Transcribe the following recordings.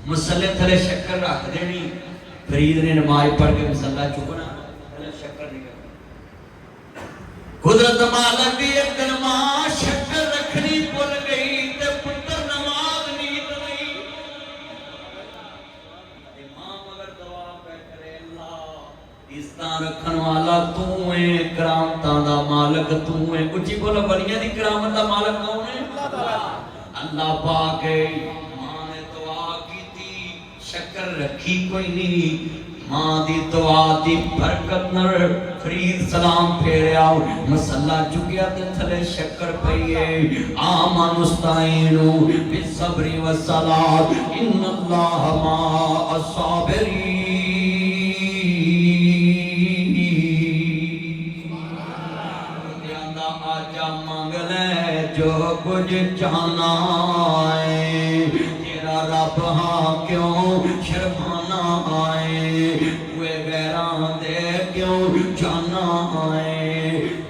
मसले थले शक्कर रख देनी। फरीद ने नमाज पढ़ के मसला चुकना, शक्कर नहीं करनी। कुदरत मालक दी एक दिन मां शक्कर रखनी भुल गई ते पुत्र नमाज नीत नहीं। मां मगर दुआ पे करे, अल्लाह इज्जत रखन वाला तू है, करामतां दा मालक तू है। उच्ची बोलो, वलियां दी करामत दा मालक कौन है? अल्लाह पाक है। शक्कर रखी कोई नहीं, मां दी दुआ दी बरकत नाल फरीद सलाम फेरिया, मसला चुकिया ते थले शक्कर पई है। आमनुस्ताइनु बिसब्रि वस्सलात इन्नल्लाह मा अस्साबिरीन। सुभान अल्लाह। आजा मंग ले जो कुछ चाहना है, तेरा रब हाँ क्यों शर्माना आए, वे गैरां दे क्यों जाना आए।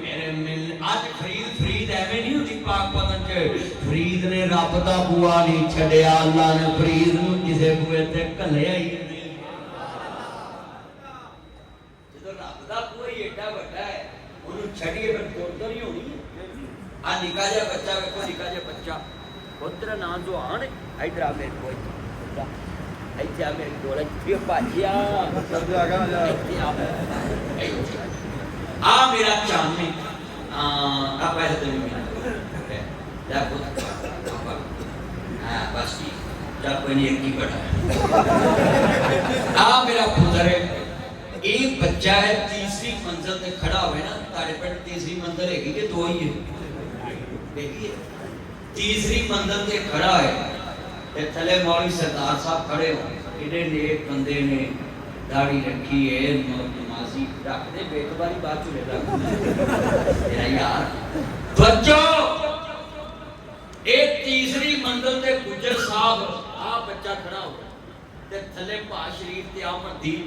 मेरे मिल आज फरीद एवें नहीं होती पाक पतन च। फरीद ने रब दा बुआ नहीं छड़िया, अल्लाह ने फरीद नूं किसे बुए ते घल्लिया ही नहीं। जदों रब दा बुआ ही एडा वड्डा है, ओनू छड़िए फिर तुरदा नहीं होनी। आ निका जिहा बच्चा वेखो, निका जिहा बच्चा, तेरा नाम जो आन इधर आ मेरे को, इधर आ मेरे को, ये भाजिया आ मेरा चांदनी आ पैसे तो नहीं मिला बस ठीक, कोई नहीं, एक ही बड़ा आ मेरा पुत्र है। एक बच्चा है तीसरी मंजिल पे खड़ा हुए ना, तारे पे तीसरी मंजिल है कि दो ही है, देखिए तीसरी मंजिल पे खड़ा है ते थले मौलवी सरदार साहब खड़े हो, इन्हें नेक बंदे ने दाढ़ी रखी है, नमाजी रख दे, बेतबारी बात चुने रख मेरा यार बच्चों। एक तीसरी मंजिल पे गुजर साहब आ बच्चा खड़ा हो ते थले पा शरीफ ते अहमदीन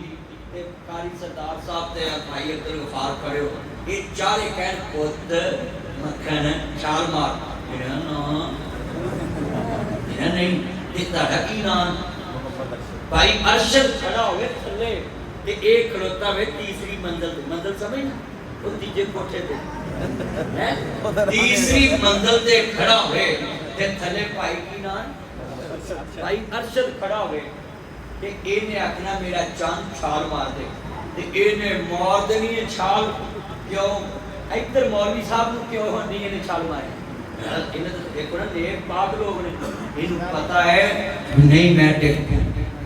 ते कारी सरदार साहब ते भाई अब्दुल गफार खड़े हो। ये चारे कहन पुत्र मक्खन छाल मार, मेरा नाम मेरा नहीं, ये ताड़ा की नाम भाई अरशद खड़ा हो गए थले ते एक खड़ोता हुए तीसरी मंजिल समझ ना, वो तीजे कोठे पे हैं, तीसरी मंजिल ते खड़ा हुए ते थले भाई की नाम भाई अरशद खड़ा हुए ते इन्हें आखना मेरा चांद छाल मार दे, ते इन्हें मार देनी है छाल। क्यों इधर मौलवी साहब को क्यों नहीं इन्हें छाल मारी? इन्हें तो देखो ना, नेक पाक लोग ने, इन्हें पता है नहीं मैं टिक,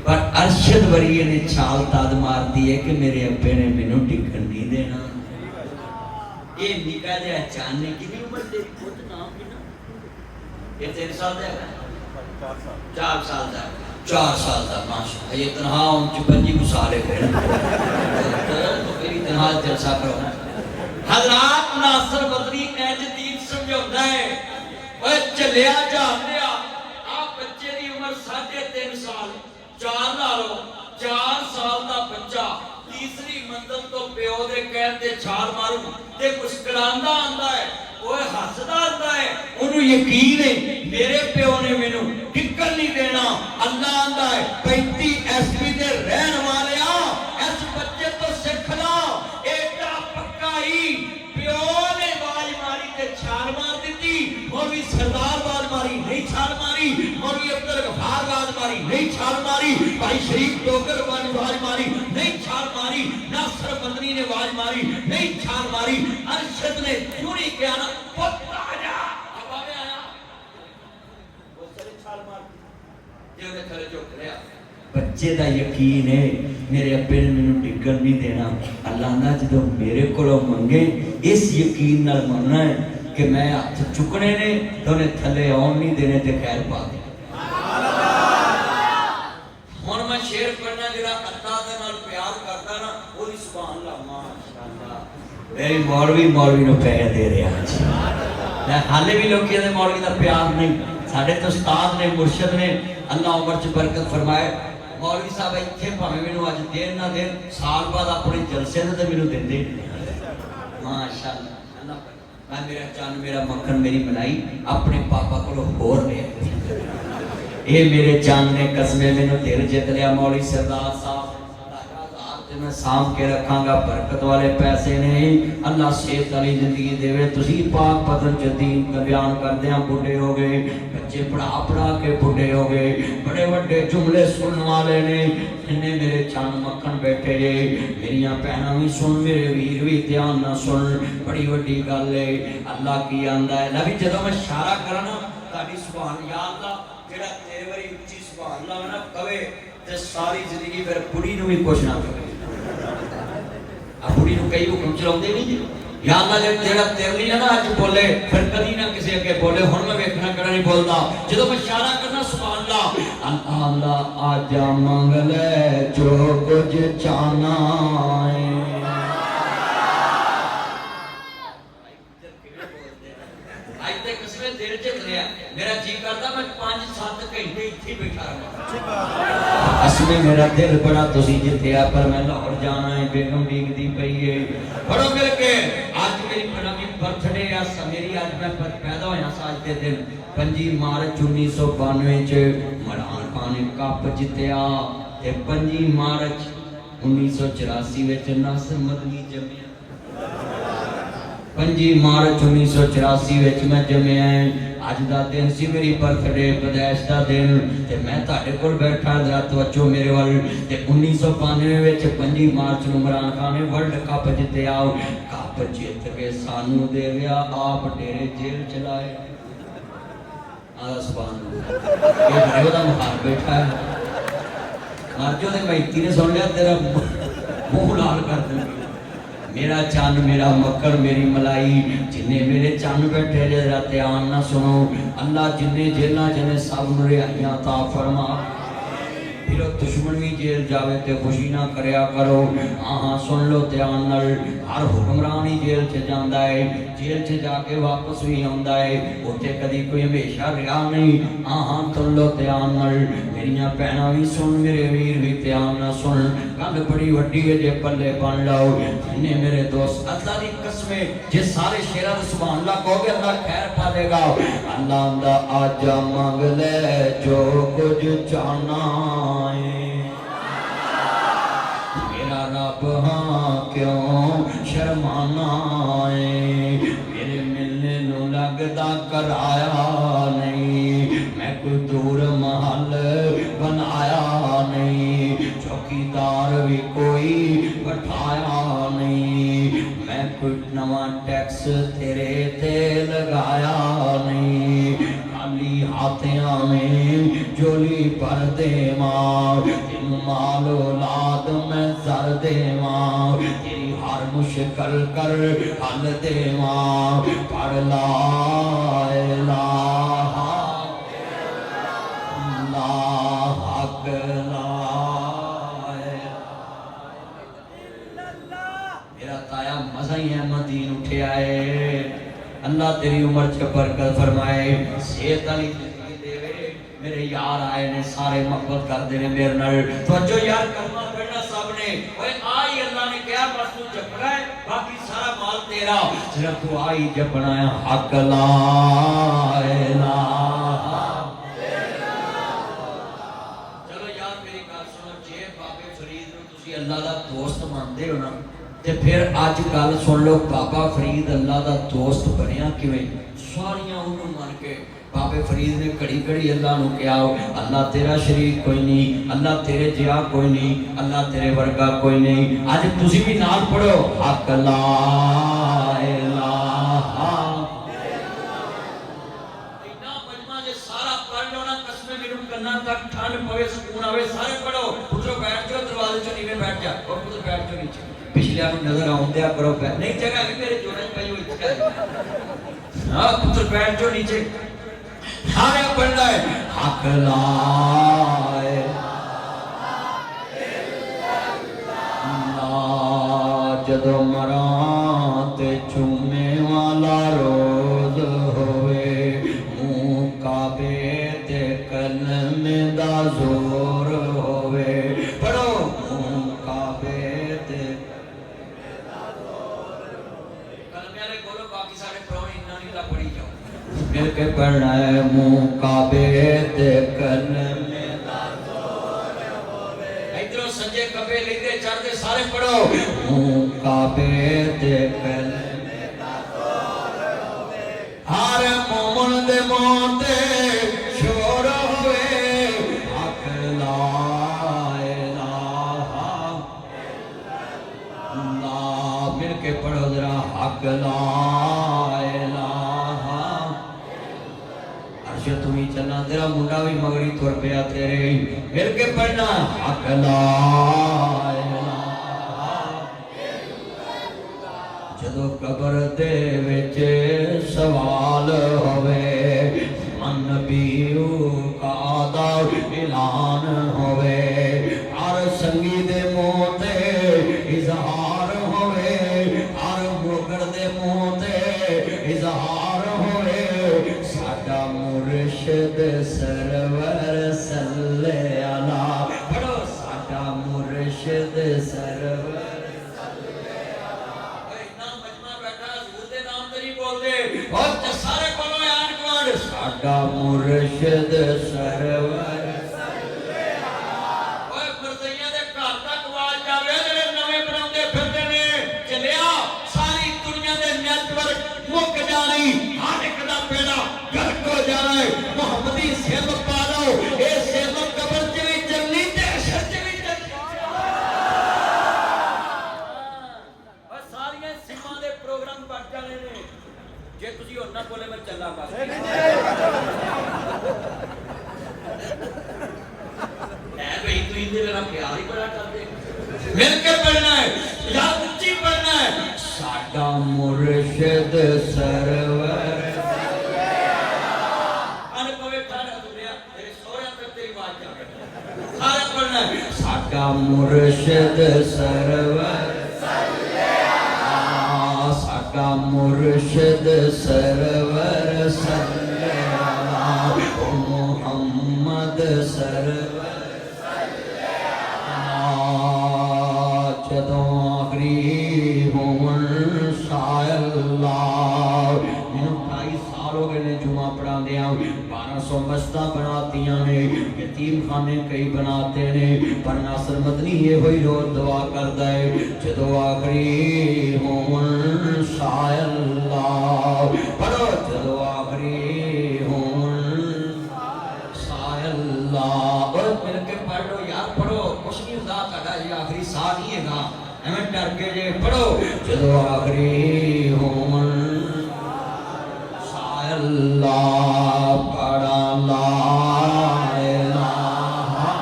पर अरशद वरीए ने छाल ताद मार दी है कि मेरे अब्बे ने मैनू टिकन नहीं देना। ये निका जिहा चांदनी कितनी उम्र दे खुद नाम कितना, ये 3 साल दा है, 4 साल दा, 4 साल दा माशाअल्लाह। ये तनहा उन 25 साल है फिर तो मेरी तनहा जलसा करो। हजरात नासर बदरी नजदीक समझौता है, ओए चलिया जांदिया आ बच्चे दी उम्र 3.5 साल, 4 नालों 4 साल दा बच्चा तीसरी मंजिल तो प्यो दे कहते छाल मारू ते मुस्कुरांदा आंदा है, ओए हसदा आंदा है, ओनू यकीन है मेरे प्यो ने मैनू टिकन नहीं देना। अल्लाह आंदा है 35 एसपी दे रहन वालेया इस बच्चे तो सिखना, एडा पक्का ही प्यो ने आवाज मारी ते छाल मार दी, मौलवी सरदार आवाज मारी नहीं छाल मारी, मौलवी अब्दुल गफार आवाज मारी नहीं छाल मारी, भाई शरीफ डोगर आवाज मारी नहीं छाल मारी, नासर बंदरी ने आवाज मारी नहीं छाल मारी। अरशद ने क्यों नहीं किया ना, पुत्र आजा हवा में आया, वो चले छाल मार दी, ये उन्हें थले झुक लिया। बच्चे दा यकीन है मेरे अब्बे ने मैनू टिकन नहीं देना। अल्लाह ने जो मेरे को मंगे इस यकीन नाल मनना है कि मैं हाथ चुकने ने तो उन्हें थले आउण नहीं देने ते खैर पा दे। हुण मैं शेर पढ़ना जिहड़ा अल्लाह दे नाल प्यार करदा ना, ओदी सुभान अल्लाह माशाअल्लाह। मेरी मौलवी नूं पैसे दे रहा जी, हाले भी लोग कहते मौलवी दा प्यार नहीं, साडे तो उस्ताद ने मुर्शद ने अल्लाह उम्र च बरकत फरमाए। मौलवी साहब इत्थे भावें मैनू अज देन ना देन, साल बाद अपने जलसे ते मैनू दिंदे माशाअल्लाह। अल्लाह मैं मेरा चांद मेरा मक्खन मेरी मलाई अपने पापा को होर ले ये मेरे चांद ने कसमे मैनू दिल जित लिया मौली सरदार साहब मैं सांभ के रखांगा बरकत वाले पैसे नहीं अल्लाह सेहत वाली जिंदगी देवे तुसी पाक पतन जदीन का बयान करदे हैं बुढ़े हो गए बच्चे पढ़ा पढ़ा के बुढ़े हो गए बड़े बड़े जुमले सुनने वाले ने इन्हें मेरे चंद मक्खन बैठे जे मेरिया भैनां भी सुन मेरे वीर भी ध्यान ना सुन बड़ी वड्डी गल है अल्लाह की आंदा है नबी जदों मैं इशारा करा ना ताड़ी सुभान या अल्लाह जेड़ा तेरे वाली उच्ची सुभान अल्लाह ना कवे ते सारी जिंदगी फिर बुढ़ी नूं भी कुछ ना कवे बुढ़ी नूं कई हुक्म चलाउंदे नहीं या अल्लाह जेड़ा तेरे लिए ना अज बोले फिर कदी ना किसी अगे बोले हुण मैं वेखना केड़ा नहीं बोलदा जदों मैं इशारा करना सुभान अल्लाह अल्लाह आजा मंग ले जो कुछ चाहना है आज तक किसने दिल च लिया मेरा जी करदा मैं 5-7 घंटे इत्थे बैठा रहां असली मेरा दिल बड़ा तुसी जितया पर मैं लाहौर जाना है बेगम डीगदी पई है बड़ो मिल के आज मेरी नवी बर्थडे है मेरी आज मैं पैदा होया आज के दिन 5 मार्च 1992 च मरान खान ने कप जितया ते 5 मार्च 1984 विच नासिर मदनी जम्मिया 5 मार्च 1984 विच मैं जम्मिया अज दा दिन सी मेरी बर्थडे पैदाइश दा दिन ते मैं तुहाडे कोल बैठा जरा तवज्जो मेरे वल ते 1992 विच 5 मार्च नूं इमरान खान ने वर्ल्ड कप जितया कप जित के सानू दे गया आप डेरे जेल चलाए आ सुभान अल्लाह ये बड़े दा मुखार बैठा है मारजो ते मैती ने सुन लिया तेरा मुंह लाल कर दूंगी मेरा चंद मेरा मक्कर मेरी मलाई जिन्ने मेरे चंद बैठे जरा ध्यान ना सुनो अल्लाह जिन्ने जेलों जिन्ने सब नूं रिहाइयां ता फरमा फिर दुश्मन भी जेल जावे ते खुशी ना करया करो हाँ सुन लो ध्यान नाल हर हुक्मरान ही जेल च जांदा है जेल च जाके वापस भी आंदा है उत्थे कदी कोई हमेशा रहा नहीं हाँ सुन लो ध्यान नाल मेरिया भैनां भी सुन मेरे वीर भी ध्यान ना सुन गल बड़ी वड्डी है जे पल्ले बन लाओ इन्हें मेरे दोस्त अल्लाह दी कसमें जे सारे शेरां दा सुभान अल्लाह कहोगे अल्लाह खैर पालेगा अल्लाह दा आजा मंग ले जो कुछ चाहना मेरा रब हाँ क्यों शर्माना है मेरे मिलने नूं लगदा कराया नहीं मैं कोई दूर महल बनाया नहीं चौकीदार भी कोई बैठाया नहीं मैं कोई नवा टैक्स तेरे ते लगाया नहीं खाली हाथियां में जोली भर दे मां तेन माल औलाद मैं जर दे मां तेरी हर मुश्किल कर हल दे मां पढ़ ला इलाहा इल्लल्लाह हक ला मेरा ताया मजा ही अहमद दीन उठे आए अल्लाह तेरी उम्र च बरकत फरमाए सेहत वाली जिंदगी देवे मेरे यार आए ने सारे मोहब्बत करदे ने मेरे नाल तवज्जो यार कलमा पढ़ना सब ने ओए आई अल्लाह ने कहा बस तू जपना है बाकी सारा माल तेरा सिर्फ तू आई जपना है हक ला इलाहा चलो यार मेरी गल सुनो जे बाबे फरीद नु तुसी अल्लाह दा दोस्त मानदे हो ना ते फिर अज गल सुन लो बाबा फरीद अल्लाह दा दोस्त बनया किवें सारियां उन्होंने मान के बाबे फरीद ने घड़ी घड़ी अल्लाह नूं कहा अल्लाह तेरा शरीक कोई नहीं अल्लाह तेरे जिहा कोई नहीं अल्लाह तेरे वर्गा कोई नहीं अज तुसी भी नाल पढ़ो हक ला इलाहा इन्ना मजमा जे सारा पढ़ लो ना कसमे मेरे कन्ना तक ठंड पवे सुकून आवे सारे पढ़ो पुत्रो बैठ जाओ दरवाजे च नीवे बैठ जा और पुत्र बैठ जाओ नीचे पिछले नजर आउंदे करो नहीं जगह भी मेरे जोड़े पई हुई इत्थे हां पुत्र बैठ जाओ नीचे सारे पढ़ना है हक ला जदों मरा ते चूमे वाला रोज होवे मुंह काबे ते कलमे दा जोर होवे पढ़ो मुंह काबे ते कलमे वाले बोलो बाकी सारे पढ़ो इन्ना नहीं ला पढ़ी जाओ मिलके पढ़ना है मुंह काबे ते कन इधरों सज्जे कबे लेते चढ़ते सारे पढ़ो मुंह काबे ते कन हर मोमन दे मोते शोर होवे हक ला इलाहा अल्लाह मिलके पढ़ो जरा हक ला इलाहा अर्श तू ही चलना तेरा मुंडा भी मगरी तुर पिया तेरे मिलके पढ़ना हक ला जदों कबर दे विच सवाल होवे मन नबीओ का दा ऐलान होवे हर संगी दे मुंह ते इजहार होवे हर मुगड़ दे मुंह ते इजहार होवे साडा मुर्शिद सरवर सल्ले अला पढ़ो साडा मुर्शिद सरवर सारे बोलो आन कमांड साडा मुर्शिद सरवर ओए मरज़ियां दे घर तक आवाज जावे जेड़े नवे बनाउंदे फिरदे ने चलिया सारी दुनिया दे नेटवर्क मुक जानी हर एक दा बेड़ा गर्क हो जाना है मोहम्मदी सिम पा लो ए सिम कब्र च भी चलनी ते हशर च भी चलनी और सारियां सिमां दे प्रोग्राम बन जाने ने जे तुसी होर ना बोले मैं चला बस है भाई तू इंदे मेरा प्यार ही बड़ा करदे मिलके पढ़ना है या ऊंची पढ़ना है साडा मुर्शिद सरवर अन पवे खाना दुनिया तेरे सोहरे पे तेरी बात जा सारा पढ़ना है साडा मुर्शिद सरवर साडा मुर्शिद सरवर सल्ले अला मुहम्मद सरवर सल्ले अला जदों आखिरी होवन शायल्लाह मैनू 28 साल हो गए ने जुमा पढ़ांदियां 1200 मस्जिदां बनातियां ने यतीम खाने कई बनाते ने पर नासर मदनी ये होई रोज दुआ करदा है जदों आखिरी होवन शायल्लाह पढ़ो जदों आखिरी होवन शायल्लाह और मिलके पढ़ लो यार पढ़ो कुछ नहीं होता ਤੁਹਾਡਾ ये आखिरी सा नहीं हैगा ਐਵੇਂ डर के जे पढ़ो जदों आखिरी होवन शायल्लाह पढ़ा ला इलाहा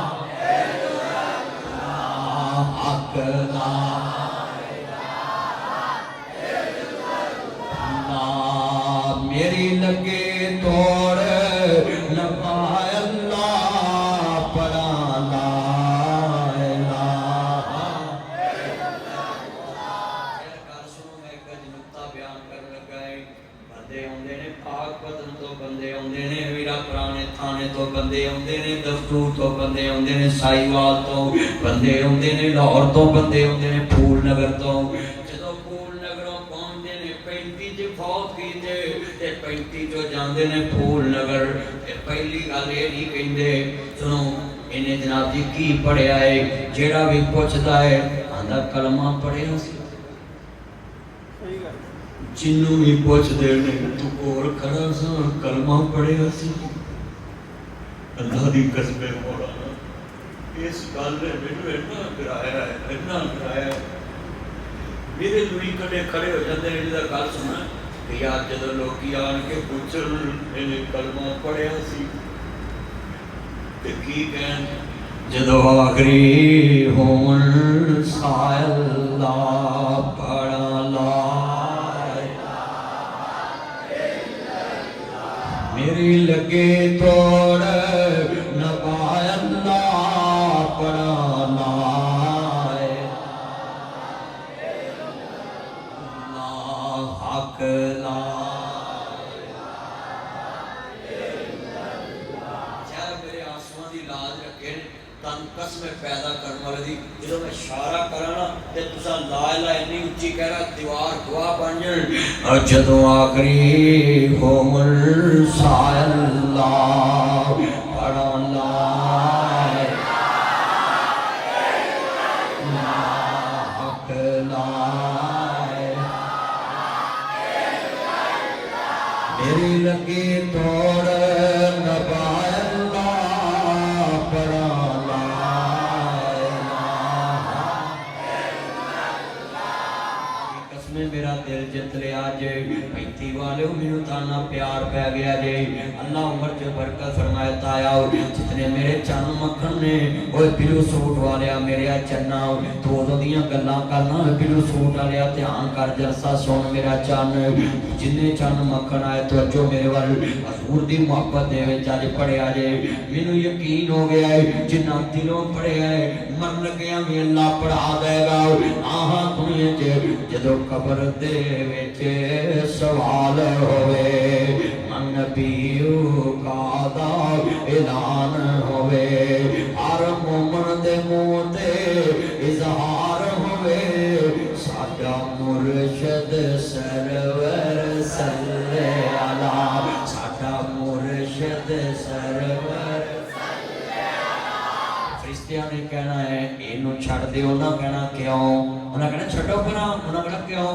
इल्लल्लाह हक ला मेरी लगे तोड़ लगा अल्लाह पढ़ा ला इलाहा गल सुनो मैं एक नुक्ता बयान करन लगा है बंदे आउंदे ने पाक बदन तो बंदे आउंदे ने वीरा पुराने थाने तो बंदे आउंदे ने दफ्तूर तो बंदे आउंदे ने साईवाल तो बंदे आउंदे ने लाहौर तो बंदे आउंदे ने फूल नगर तो जदों फूल नगरों पहुंचदे ने 35 च फौत कीते ते 35 चो जांदे ने फूल नगर ते पहली गल ये नहीं कहंदे सुनो इन्हें जनाब जी की पढ़िया है जेड़ा भी पुछदा है आंदा कलमा पढ़िया सी जिन्नू भी पुछदे ने तू कोल खड़ा सा कलमा पढ़िया सी अल्लाह दी कसम मौलाना इस गल ने मैनू इन्ना गिराया मेरे लुई कदे खड़े हो जाते हैं जिहदा गल सुना कि यार जदों लोग आन के पुछण इन्हें कलमा पढ़िया सी ते की कहन जदों आखिरी होवन सायल्लाह पढ़ा ला मेरी लगे तोड़ नबा अल्लाह पढ़ा ला हक ला मेरे आंसुओं की लाज रखे तन कसम पैदा करने वाले दी जो मैं इशारा करा ना ते तुसा ला इलाहा इन्नी उच्ची कह रहा दीवार गवाह बन जाए जदों आखरी होमल सायल्ला पढ़ा ला मेरी लगी तोड़ नबायल्ला पढ़ा मेरा दिल जित लिया जे पैंती वाले मैनू ताना प्यार पै गया जे अल्लाह उम्र च बरकत फरमाए ताया जितने मेरे चन्न मक्खन ने ओए बिलू सूट वाले मेरे चन्ना तो दियां गल्लां करना बिलू सूट वाले ध्यान कर जलसा सुन मेरा चन्न जिन्ने चन्न मक्खन आए तो अजो मेरे वाल हजूर दी मोहब्बत दे विच अज पढ़िया जे मैनू यकीन हो गया है जिन्ना दिलों पढ़िया है मरन लग्या भी अल्लाह पढ़ा देगा आहा दुनिया च जदों कबर दे विच सवाल होवे मन नबीओ कादा ऐलान होवे हर मोमन दे मुंह ते इजहार होवे साडा मुर्शिद सरवर सल्ले अला साडा मुर्शिद सरवर फरिश्तियां ने कहना है इनू छड़ दे उन्हां कहना क्यों उन्हां कहना छड्डो परा उन्हां कहना क्यों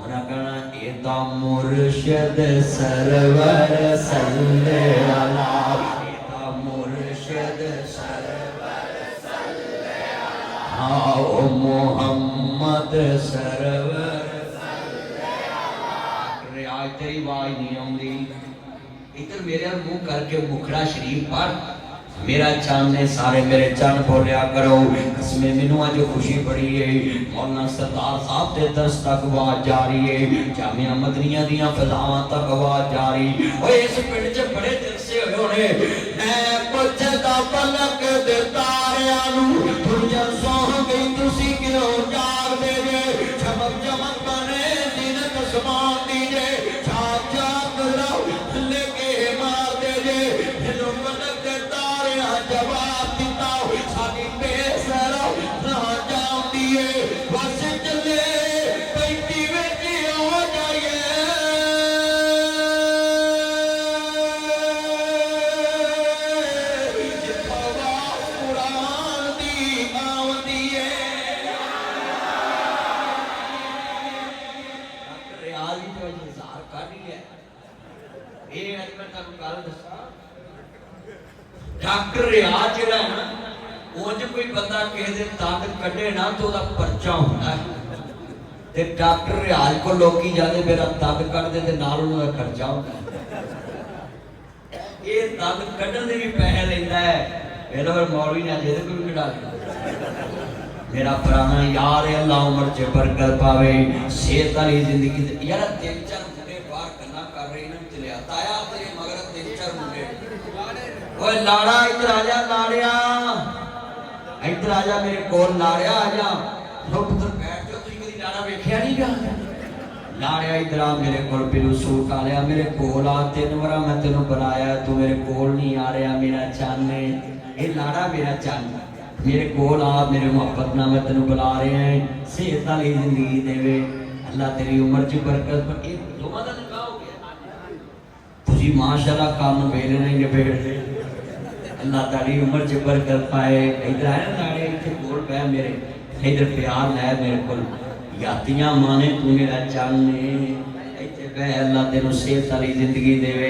उन्हां कहना एदा मुर्शिद सरवर सल्ले अला एदा मुर्शिद सरवर सल्ले अला ओ मोहम्मद सरवर सल्ले अला रियाज तेरी आवाज नहीं आउंदी इधर मेरे मुंह करके मुखड़ा शरीफ पढ़ मेरा चांद ने सारे मेरे चांद बोलिया करो कसमें मैनू अज खुशी बड़ी है मौलाना सरदार साहब के दर्स तक आवाज जा रही है जामिया मदनिया दियां फजावां तक आवाज जा रही ओए इस पिंड च बड़े जलसे होए होने मैं पुछदा पलक दे तारियां नू दुनिया सौं गई तुसी क्यों जागदे जे चमक चमक बने जीनत समान दी जे छाप छाप रहो लेके मार दे जे दिलों पलक दे जवाब दिता साडी बेसरा ना जाती है बस चले पैंती विच आ जाइए जिथवा कुरान दी आउंदी है रियाज ही तो इंतजार कर रही है ये अज मैं तुहानू गल दसा डॉक्टर रियाज जिहड़ा है ना उंज कोई बंदा किसी दे दंद कढे ना तो उहदा पर्चा हुंदा है ते डॉक्टर रियाज को लोकी जाते मेरा दंद कढदे ते नाल उहदा खर्चा हुंदा है ये दंद कढण दे भी पैसे लैंदा है मेरा फिर मौलवी ने अजे कोई कढा लिया मेरा पुराना यार अल्लाह उम्र च बरकत पावे सेहत वाली जिंदगी यार तीन चार मुंडे बाहर गल्लां कर रहे ने चलिया ताया तेरे मगर तीन चार मुंडे ओए लाड़ा इधर आजा लाड़िया इधर आजा मेरे कोल लाड़िया आजा लो पुत्र बैठ जाओ तुझे कभी लाड़ा वेखिया नहीं गा लाड़िया इधर आ मेरे कोल बिलू सूट आ लिया मेरे कोल आ तीन बार मैं तेनू बुलाया तू मेरे कोल नहीं आ रहा मेरा चन्न ये लाड़ा मेरा चन्न मेरे कोल आ मेरे मोहब्बत ना मैं तेनू बुला रहा है सेहत वाली जिंदगी देवे अल्लाह तेरी उम्र च बरकत पर एक दोवां दा निकाह हो गया तुझी माशाअल्लाह काम वेले नहीं निबेड़दे अल्लाह तारी उम्र च बरकत पाए इधर आए ना लाड़े इत्थे कोल पै मेरे इधर प्यार लै मेरे कोल यातियां माने तू मेरा चन्न इत्थे पै अल्लाह तेनू सेहत वाली जिंदगी देवे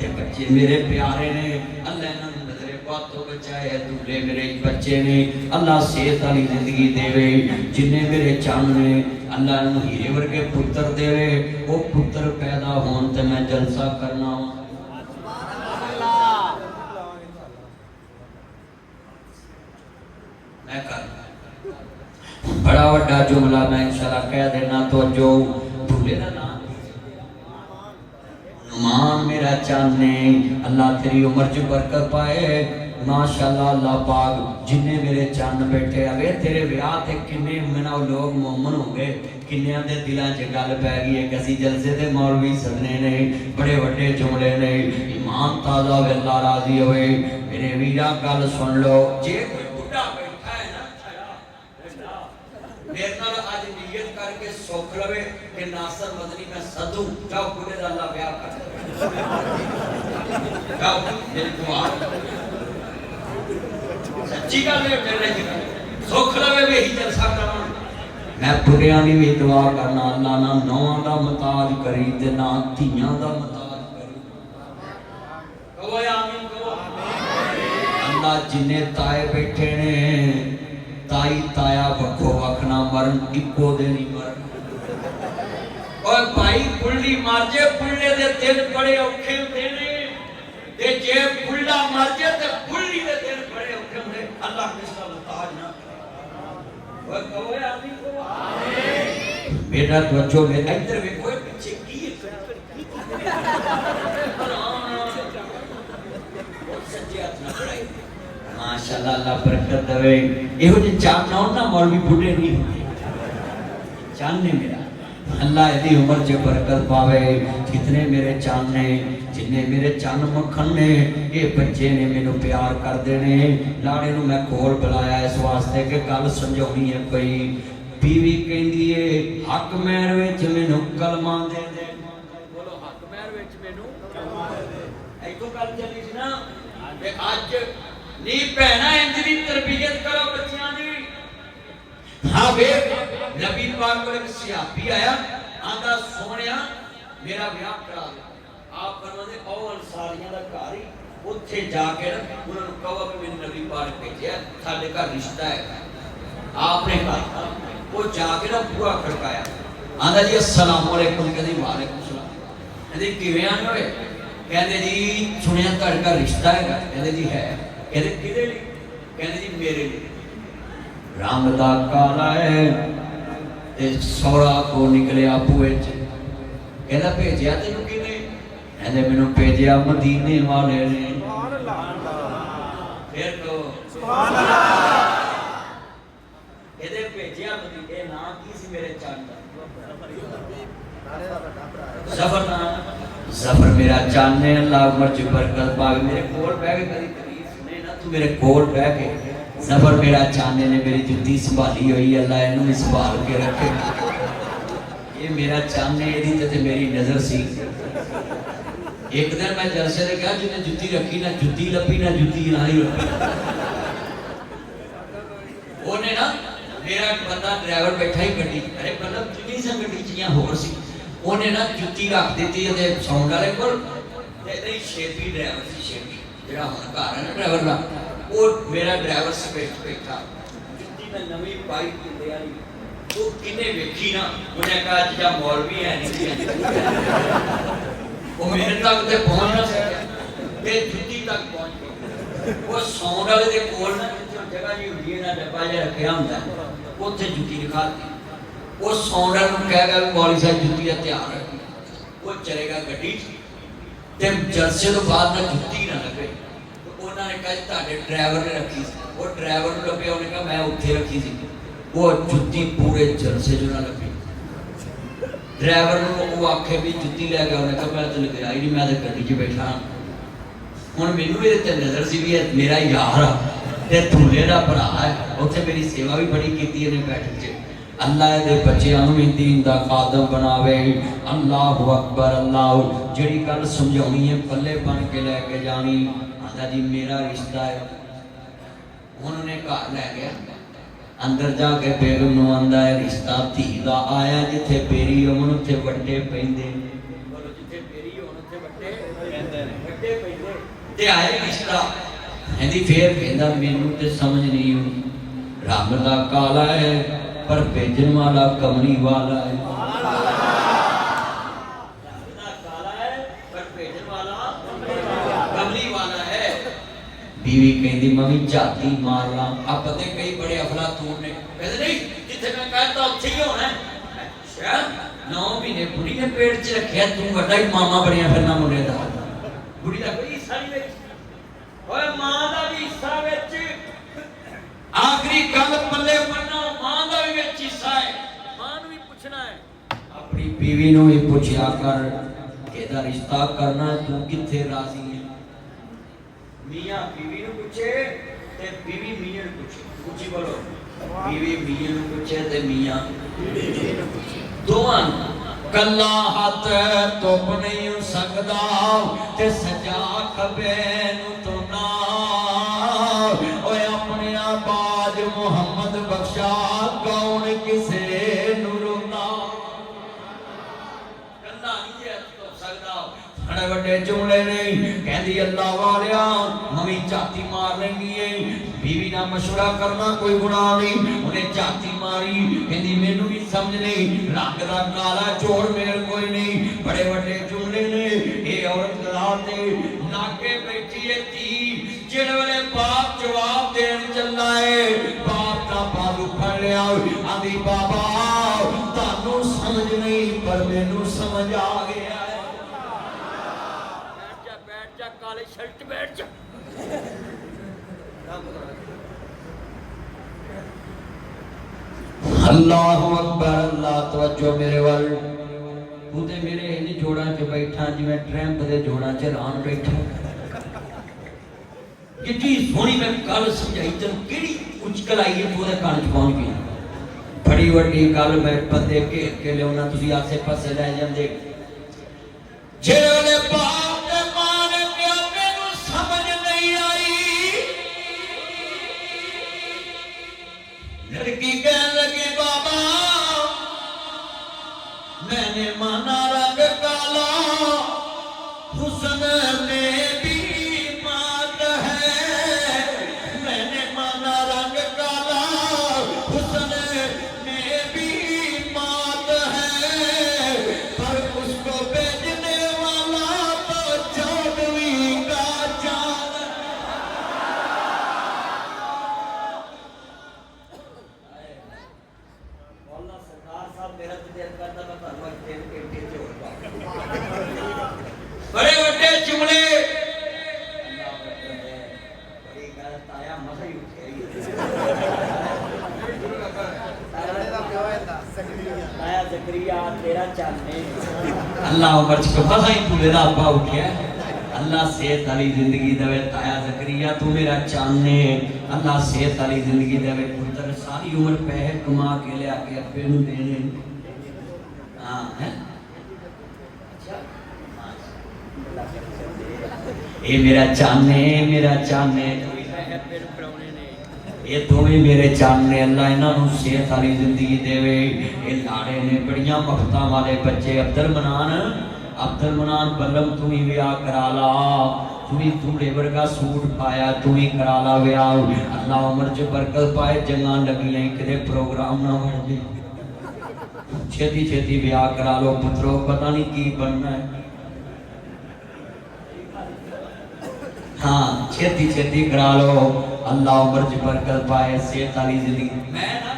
ते बच्चे मेरे प्यारे ने अल्लाह इन्हां नूं नजरे बातों बचाए दूल्हे मेरे बच्चे ने अल्लाह सेहत वाली जिंदगी देवे जिन्ने मेरे चन्न ने अल्लाह नूं हीरे वर्गे पुत्र देवे वो पुत्र पैदा होण ते मैं जलसा करना बड़ा वड्डा जुमला मैं इंशाअल्लाह कह देना तो जो दूल्हे दा नाम नुमान मेरा चाहने अल्लाह तेरी उम्र च बरकत पाए माशाअल्लाह अल्लाह पाक जिन्ने मेरे चन्न बैठे अगे तेरे ब्याह ते किन्ने मना लोग मोमन हो गए किन्नियां दे दिलां च गल पै गई है किसी जलसे ते मौलवी सदने ने बड़े वड्डे जुमले ने ईमान ताजा होवे अल्लाह राजी होवे मेरे वीरा गल सुन लो जे कोई बुढ़ा सुख लवे कि नासर मदनी मैं सदू जाओ बुढ़े दा अल्लाह ब्याह कर जाओ मेरी दुआ सच्ची गल है मेरे सुख लवे भी यही जलसा करना मैं बुढ़िया की भी दुआ करना अल्लाह ना नौवां दा मुताज करी ते ना धीयां दा मुताज करी कहो आमीन कहो अल्लाह जिन्ने ताए बैठे ने ताई ताया वखो वख ना मरन इको दे नहीं मरन और भाई बुल्ली मर जे बुल्ले दे दिन बड़े औखे होंदे ने ते जे बुल्ला मर जे ते बुल्ली दे दिन बड़े औखे होंदे अल्लाह किसका मुताज ना और कहो आमीन कहो आमीन बेटा बच्चों में इधर देखो पीछे की सच्चे हाथ ना पड़ाई माशाअल्लाह अल्लाह बरकत देवे एहो जे चान ना ना मौलवी बुढ़े नहीं चान ने मेरा अल्लाह एदी उम्र च बरकत पावे कितने मेरे चान ने जिन्ने मेरे चान मक्खन ने ये बच्चे ने मेनू प्यार कर देने लाड़े नु मैं कोल बुलाया इस वास्ते कि गल समझाउणी है कोई बीवी कहंदी है हक महर विच मेनू कलमा दे दे बोलो हक महर विच मेनू कलमा दे दे ऐको गल चली सी ना ते अज नी भैना इंजरी तरबियत करो बच्चियां दी हां वे नबी पाक को एक सहाबी आया आंदा सोहणिया मेरा ब्याह करा दे आप फरमाते ओ अंसारियां दा घर ही ਉੱਥੇ ਜਾ ਕੇ ਉਹਨਾਂ ਨੂੰ ਕਹੋ ਕਿ ਮੈਨੂੰ ਨਬੀ ਪਾਕ ਭੇਜਿਆ ਸਾਡੇ ਘਰ ਰਿਸ਼ਤਾ ਹੈ आपने कहा वो जाके ना पूरा खड़काया आंदा जी अस्सलाम वालेकुम कहंदी वालेकुम सलाम कहंदी किवें आए होए कहंदे जी सुनिया ਤੁਹਾਡੇ ਘਰ रिश्ता है कहंदे जी है कहंदे किदे लिए कहंदे जी मेरे लिए रंग दा काला है ते सौरा को निकले आपू विच कहंदा भेजिया तैनूं किने कहंदे मैनूं भेजिया मदीने वाले ने सुभान अल्लाह फिर तो सुभान अल्लाह ਇਹਦੇ ਭੇਜਿਆ ਮਦੀਨੇ ਨਾਂ ਕੀ ਸੀ ਮੇਰੇ ਚੰਨ ਦਾ ਜ਼ਫਰ ਨਾਮ ਜ਼ਫਰ ਮੇਰਾ ਚੰਨ ਹੈ ਅੱਲਾਹ ਉਮਰ ਚ ਬਰਕਤ ਪਾਵੇ ਮੇਰੇ ਕੋਲ ਬਹਿ ਕੇ ਕਦੀ ਤਾਰੀਫ ਸੁਣੇ ਨਾ ਤੂੰ ਮੇਰੇ ਕੋਲ ਬਹਿ ਕੇ ਜ਼ਫਰ ਮੇਰਾ ਚੰਨ ਨੇ ਮੇਰੀ ਜੁੱਤੀ ਸੰਭਾਲੀ ਹੋਈ ਅੱਲਾਹ ਇਹਨੂੰ ਵੀ ਸੰਭਾਲ ਕੇ ਰੱਖੇ ਇਹ ਮੇਰਾ ਚੰਨ ਹੈ ਇਹਦੀ ਤੇ ਮੇਰੀ ਨਜ਼ਰ ਸੀ ਇੱਕ ਦਿਨ ਮੈਂ ਜਲਸੇ ਦੇ ਕਿਹਾ ਜਿਹਨੇ ਜੁੱਤੀ ਰੱਖੀ ਨਾ ਜੁੱਤੀ ਲੱਭੀ ਨਾ ਜੁੱਤੀ ਨਾ ਹੀ ਰੱਖੀ ਉਹਨੇ ਨਾ मेरा बंदा ड्राइवर बैठा ही गड्डी अरे मतलब जितनी सा गड्डी चियां होर सी ओने ना जुत्ती रख देती ते साउंड वाले कोल ते इधर शेपी ड्राइवर सी शेपी जेड़ा हुन घर है ना ड्राइवर दा ओ मेरा ड्राइवर स्पेस बैठा जुत्ती में नवी पाई दिंदे आई तो किने वेखी ना उन्हें कहा जा मौलवी है नहीं वो मेरे तक ते पहुंच ना सके ते जुत्ती तक पहुंच गई वो साउंड वाले दे कोल ना जगह जी हुंदी है ना डब्बा जिहा रखिया हुंदा ਉੱਥੇ ਜੁੱਤੀ ਦਿਖਾਤੀ ਉਹ ਸੌਂਡਰ ਨੂੰ ਕਹੇਗਾ ਵੀ ਮੌਲੀ ਸਾਹਿਬ ਜੁੱਤੀ ਦਾ ਧਿਆਨ ਰੱਖੀ ਉਹ ਚਲੇਗਾ ਗੱਡੀ ਤੇ ਜਲਸੇ ਤੋਂ ਬਾਅਦ ਨਾ ਜੁੱਤੀ ਨਾ ਲੱਗੇ ਉਹਨਾਂ ਨੇ ਕਿਹਾ ਤੁਹਾਡੇ ਡਰਾਈਵਰ ਨੇ ਰੱਖੀ ਸੀ ਉਹ ਡਰਾਈਵਰ ਨੂੰ ਲੱਭਿਆ ਉਹਨੇ ਕਿਹਾ ਮੈਂ ਉੱਥੇ ਰੱਖੀ ਸੀ ਉਹ ਜੁੱਤੀ ਪੂਰੇ ਜਲਸੇ 'ਚ ਨਾ ਲੱਗੀ ਡਰਾਈਵਰ ਨੂੰ ਉਹ ਆਖੇ ਵੀ ਜੁੱਤੀ ਲੈ ਗਿਆ ਉਹਨੇ ਕਿਹਾ ਮੈਂ ਤਾਂ ਲਗਾਈ ਨਹੀਂ ਮੈਂ ਤਾਂ ਗੱਡੀ 'ਚ ਬੈਠਾ ਹੁਣ ਮੈਨੂੰ ਇਹਦੇ ਤੇ ਨਜ਼ਰ ਸੀ ਵੀ ਇਹ ਮੇਰਾ ਯਾਰ ਆ ते धूले दा भरा है उत्थे मेरी सेवा भी बड़ी कीती ने बैठक च अल्लाह दे बच्चों नूं दीन दा खादम बनावे अल्लाहु अकबर अल्लाह जिहड़ी गल समझाउणी है पल्ले बन के लेके जानी आंदा जी मेरा रिश्ता है उन्होंने घर लै गया अंदर जाके बेगम नूं आंदा है रिश्ता धी दा आया जिथे बेरी होण उत्थे वड्डे पैंदे बोलो जिथे बेरी होण उत्थे वड्डे पैंदे ने वड्डे पैंदे ते आया रिश्ता कहती फिर कहता मैनू तो समझ नहीं रंग दा काला है पर भेजन वाला कमली वाला है बीवी कहती मम्मी झाती मार ला अब पते कई बड़े अफलातून ने कहते नहीं जिथे मैं कहता उत्थे ही होना है अच्छा 9 महीने बुढ़ी ने पेट च रखिया तू बड़ा ही मामा बनिया फिरना मुंडे दा बुढ़ी दा कोई हिस्सा नहीं ओए मां दा भी हिस्सा विच आखिरी गल पल्ले बनना मां दा भी विच हिस्सा है मां नु भी पूछना है अपनी बीवी नु भी पूछया कर केदा रिश्ता करना तू किथे राजी है मियां बीवी नु पूछे ते बीवी मियां नु पूछे पूछी बोलो बीवी मियां नु पूछे ते मियां बीवी नु पूछे दोवां कला हाथ तुप नहीं सकदा ते सजा खबे तो ना ओए अपने बाज मुहम्मद बख्शा कौन किसे नुरुना कला नहीं जे तुप सकदा बड़े बड़े जुमले नहीं कहती अल्लाह वालिया मम्मी झाती मार लेंगी है बीवी ना मशवरा करना कोई गुनाह नहीं उन्हें झाती मारी कहती मैनू भी समझ नहीं रंग दा काला चोर मेल कोई नहीं बड़े बड़े जुमले ने ये औरत लाते नाके बैठी है धी जिहड़े वेले बाप जवाब देन चलना है बाप दा बालू फड़ लिया आंदी बाबा तानू समझ नहीं पर मैनू समझ आ गया है बैठ जा काले शर्ट बैठ जा अल्लाहु अकबर अल्लाह तवज्जो मेरे वल तू ते मेरे इन जोड़ा च बैठा जिवें ट्रैंप दे जोड़ा च रान बैठा कितनी सोहनी मैं गल समझाई तेन केड़ी उचकल आई है तू दे कान च पहुंच गई बड़ी वड्डी गल मैं बंदे घेर के लियाउणा तुसीं आसे पासे लै जांदे जेड़े बाप दे मां ने किया मैनू समझ नहीं आई लड़की कहने लगी बाबा मैंने माना रंग काला हुस्न में भी मात है मैंने माना रंग काला हुस्न में भी मात है पर उसको बेचने वाला तो चौदवी का चांद सरकार साहब मेरा दिल करता मैं ਤੁਹਾਨੂੰ ਇੱਕ ਦਿਨ ਪੇਟੇ ਚ ਹੋਰ ਪਾ बड़े बड़े जुमले बड़ी गल ताया मसा ही उठे ताया जकरिया तेरा चाने अल्लाह उमर च मसा ही तू मेरा अब्बा उठिया अल्लाह सेहत वाली जिंदगी देवे ताया जकरिया तू मेरा चाने अल्लाह सेहत वाली जिंदगी देवे पुत्र सारी उम्र पैसे कमा के लिया के अब्बे नू देने हां है ये मेरा चाने ये दोवें मेरे चाने अल्लाह इन्हों सेहत वाली जिंदगी देवे ये लाड़े ने बड़ियां मफता वाले बच्चे अब्दुल मनान बल्लम तू ही विआह करा ला तू ही तूड़े वर्गा सूट पाया तू ही करा ला विआह अल्लाह उम्र च बरकत पाए जंगा लगियां किते प्रोग्राम ना बन जाए छेती छेती विआह करा लो पुत्रो पता नहीं की बनना है हाँ छेती छेती करा लो अल्लाह उम्र च बरकत पाए सेहत वाली जिंदगी मैं ना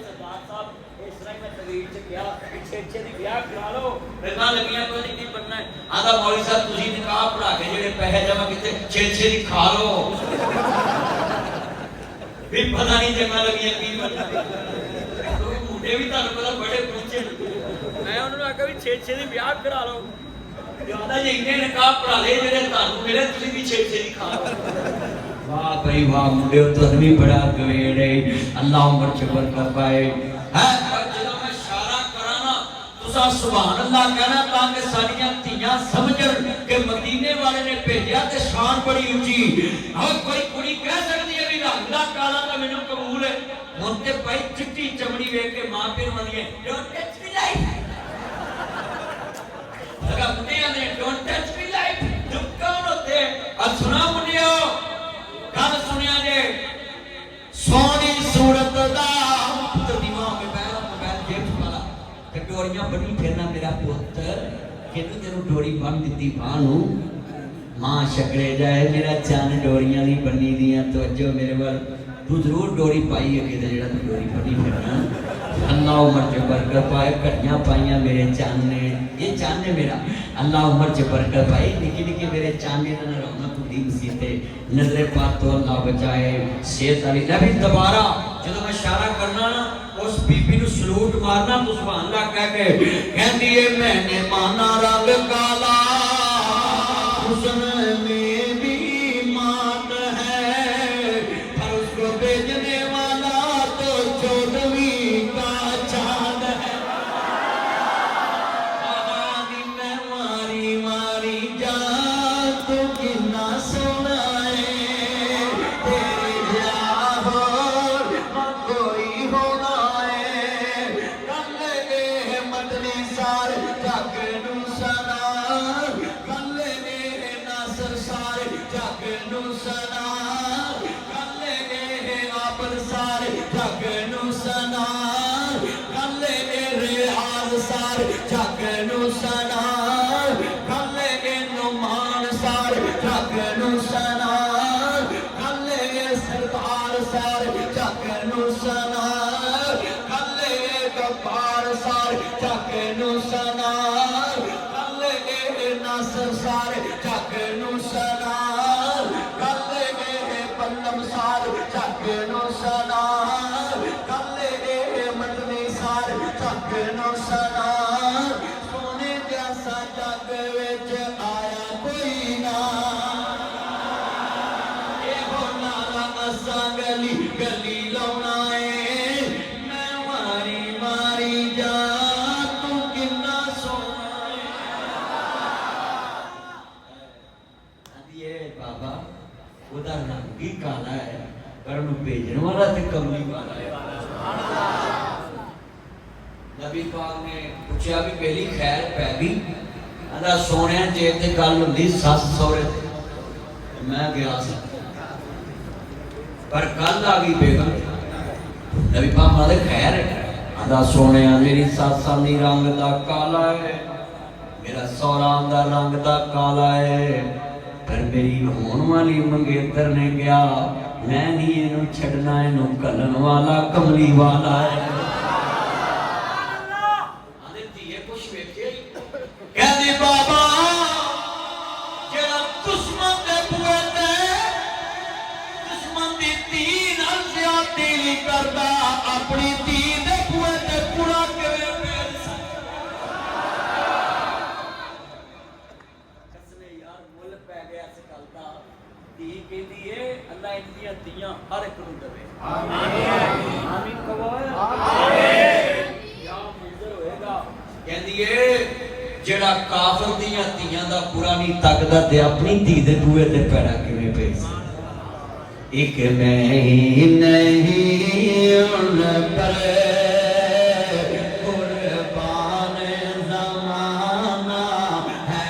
सरदार साहब इस तरह मैं तकरीर च गया छेती ब्याह करा लो फिरना लगियां कोई नहीं बनना है आधा मौलवी साहब तुसी निकाह पढ़ा के जेड़े पैसे जमा कीते छेती खा लो भी पता नहीं जमा लगियां की बनना तो मुंडे भी तानु पता बड़े पहुंचे मैं उन्होंने आखा भी छेती ब्याह करा लो ज्यादा जे इन्ने निकाह पढ़ा ले जेड़े तानु मिले तुसी भी छेती खा लो वाह भाई वाह मुंडे तो भी बड़ा गवेड़ है अल्लाह उम्र च बरकत पाए है पर जब मैं इशारा करा ना तुसा सुभान अल्लाह कहना ताकि साडियां धीयां समझन कि मदीने वाले ने भेजा ते शान बड़ी ऊंची और कोई कुड़ी कह सकदी है भी रंग दा काला तो मेनू कबूल है हुन ते भाई चिट्टी चमड़ी वेख के मां पियो मंदिए डोंट टच मी लाइफ लगा मुंडियां ने डोंट टच मी लाइफ दुख कौन होते और सुना मुंडियो गल सुनिया जे सोनी सूरत दा पुत्र दिमाग में बैल जेब वाला ते डोरियां बनी फिरना मेरा पुत्र कि तेनू डोरी बन दिती बाह नू मां शकड़े जाए मेरा चन डोरियां नहीं बनी दियां तवज्जो मेरे वाल तू जरूर डोरी पाई है कि जेड़ा तू डोरी बनी फिरना अल्लाह उम्र च बरकत पाए घड़ियां पाइयां मेरे चन ने ये चन है मेरा अल्लाह उम्र च बरकत पाई निकी निकी मेरे चन ने ना रौनक दी मुसीबते नजरे पाक तो अल्लाह बचाए सेहत वाली नबी दोबारा जब मैं इशारा करना ना उस बीबी नु सलूट मारना तो सुभान अल्लाह कह के कहंदी है मैंने माना रंग काला हुस्न में भी मात है पर उसको बेचने वाला तो चौदवी का चांद है जग नू सना कले गब्बार सारे जग नू सना कले नासर सारे जग नू सना कले पल्लम सारे जग नू सना कले मदनी सारे जग नू सना सोने जैसा जग विच आया कोई ना गली गली लाउना है मैं मारी मारी जा तू किन्ना सोना है बाबा उदा रंग भी काला है पर उन्हें भेजने वाला तो कमली वाला है। नबी पाक ने पूछा भी पहली खैर पै गई आंदा सोने जे ते गल हुंदी सस सौरे मैं गया सी पर कल आ गई बेगम नबी पाक मादे खैर आंदा सोने मेरी सासा दी रंग दा काला है मेरा सौरा दा रंग दा काला है पर मेरी होने वाली मंगेतर ने कहा मैं नहीं इनू छड़ना इनू कलन वाला कमली वाला है आंदे धीए कुछ वेखे कहंदी बाबा जेड़ा दुश्मन दे बुए ते दिल करदा अपनी धी दे बुए ते पूरा किवें फेर कसने यार मुल पै गया इस गल दा धी कहंदी ए अल्लाह इन्दियां धीयां हर एक नूं देवे आमीन आमीन कहो आमीन क्या मंजर होएगा कहंदी ए जेड़ा काफिर दीयां धीयां दा बुरा नहीं तकदा ते अपनी धी दे बुए ते पैड़ा किवें फेर एक मैं नहीं उन पर कुर्बान ज़माना है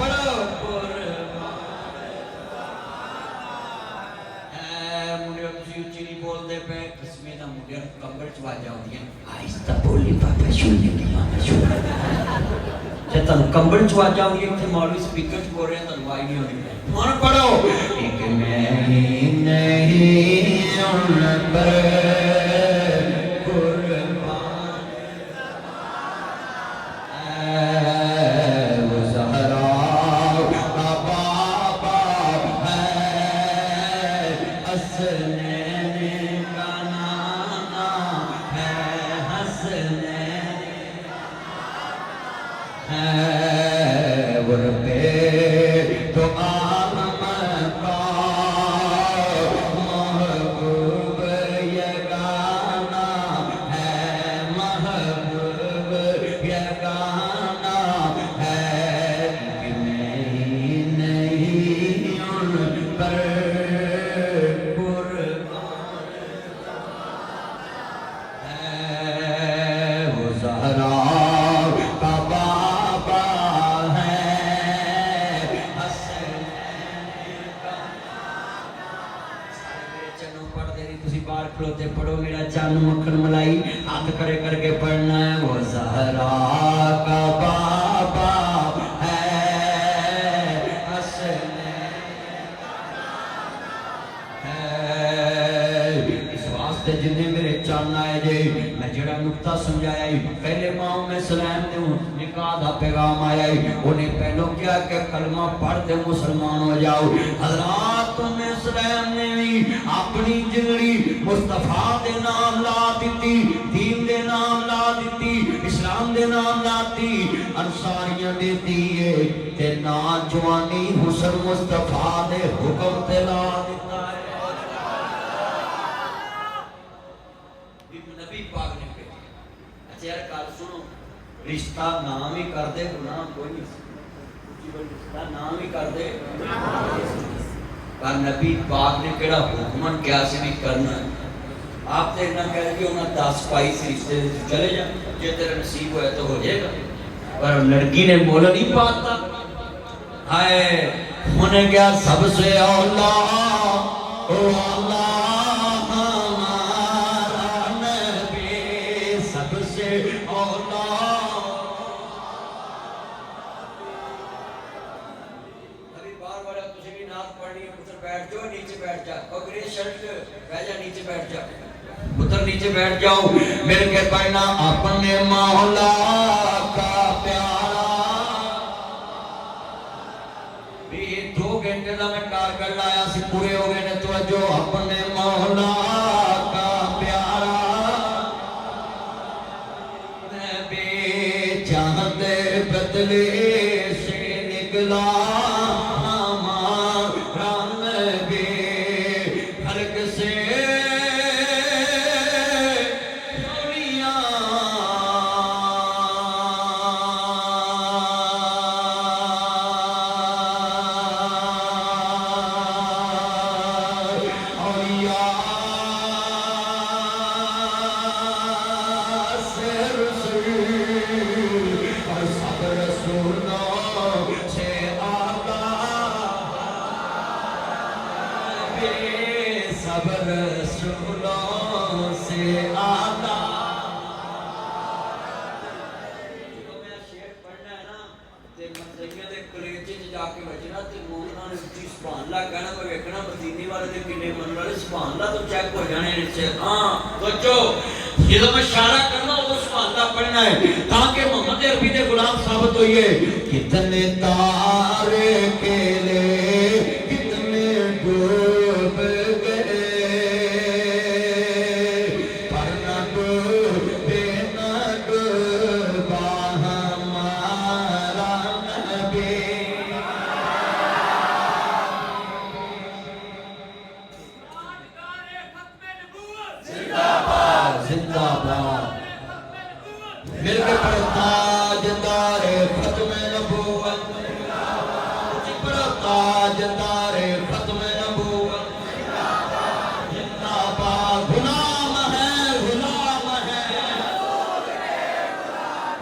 बड़ो कुर्बान है मुझे तुसी उच्ची नहीं बोलते पे किस्में दा मुझे कंबल च आवाज़ां आउंदियां आहिस्ता बोली पापा सुन जे तुम कंबल च आवाज़ां आउंदियां इत्थे मौलवी स्पीकर च बोल रहे तुहानू आवाज़ नहीं आउंदी हुण पढ़ो एक मैं नहीं उन पर कुर्बान है वो ज़हरा का बाबा है हसनैन का नाना है हसनैन है वो रब्बे तो पढ़ो मेरा चांद मक्खन मलाई हाथ खड़े करके पढ़ना है वो ज़हरा का बाबा है इस वास्ते जिन्हें मेरे चांद आए जे मैं जड़ा नुक्ता समझाया पहले माओ में सलाम दे निकाह दा पैगाम आया उन्हें पहलों क्या कि कलमा पढ़ के मुसलमान हो जाओ हजरात में सलाम ने भी अपनी जिंदगी मुस्तफा दे नाम ला दी दीन दे नाम ला दी इस्लाम दे नाम लाती अंसारियां दे दिए ते ना जवानी हुसन मुस्तफा दे हुक्म ते ला दिता है नबी पाक ने कहा अच्छा यार कल सुनो रिश्ता नाम ही कर दे गुनाह कोई नहीं रिश्ता नाम ही कर दे पर नबी पाक ने केड़ा हुक्मन क्या से भी करना आप तो इतना कह दिया उन्हें 10 पाई से रिश्ते चले जा जे तेरा नसीब होया तो हो जाएगा पर लड़की ने मोल नहीं पाता हाय उन्हें क्या सबसे औला ओ अल्लाह हमारा नबी सबसे औला बैठ जाओ नीचे बैठ जा और ग्रे शर्ट बह जा नीचे बैठ जा पुत्र नीचे बैठ जाओ, मिल के पढ़ना अपने मौला का प्यारा। भी 2 घंटे का मैं कारगर लाया सी, पूरे हो गए ने। तो जो अपने मौला का प्यारा, मैं बेजान दे बदले से निकला जो मैं इशारा करना वो सुभान पढ़ना है, ताकि मोहम्मद अरबी के गुलाम साबित होइए। कितने तारे केले कितने डूब गए, पर न डूबे न डूबा हमारा नबी। जिंदाबाद मिलके पढ़ता जदारे खत्म नबूवत, पढ़ता जदारे खत्म नबूवत। जिंदाबाद गुलाम है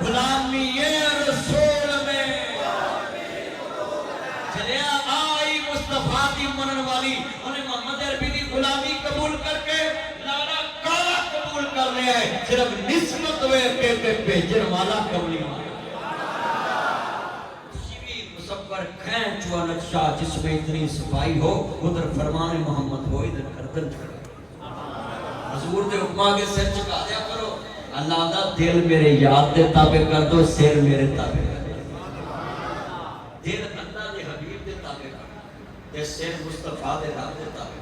गुलामी ये रसूल में चलिया आई मुस्तफा की मनन वाली, उन्हें मोहम्मद अरबी की गुलामी कबूल करके कर लिया है। सिर्फ निस्बत वे के भेजन वाला कमली मुसव्वर खैच व नक्शा, जिसमें इतनी सफाई हो उधर फरमान मोहम्मद हो, इधर गर्दन चढ़े। हजूर दे हुक्मा के सिर झुका दिया करो। अल्लाह दा दिल मेरे याद दे ताबे कर दो, सिर मेरे ताबे कर दो। दिल अल्लाह दे हबीब दे ताबे कर दो, ये सिर मुस्तफा दे रब दे ताबे।